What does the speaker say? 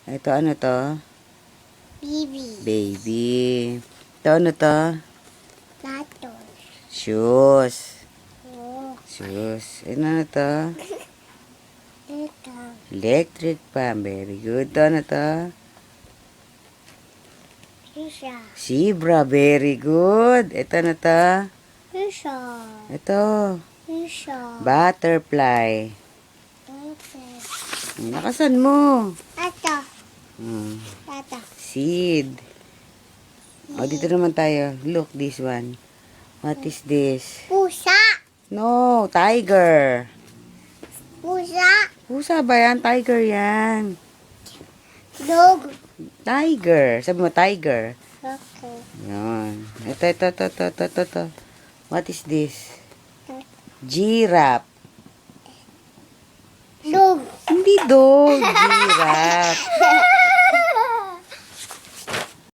Ito ano to? Baby. Baby. Ito ano to? Plato. Shoes. Oh. Shoes. Ano to? Ito. Electric fan. Very good. Ito ano to? Isa. Zebra. Very good. Ito ano to? Isa. Ito. Isa. Butterfly. Okay. Nakasan mo. Ito. Hmm. Ito. Seed. O, dito naman tayo. Look, this one. What is this? Pusa. No, tiger. Pusa. Pusa ba yan? Tiger yan. Dog. Tiger. Sabi mo, tiger. Okay. Yan. Ito. What is this? Giraffe. Dog. Hindi dog. Giraffe.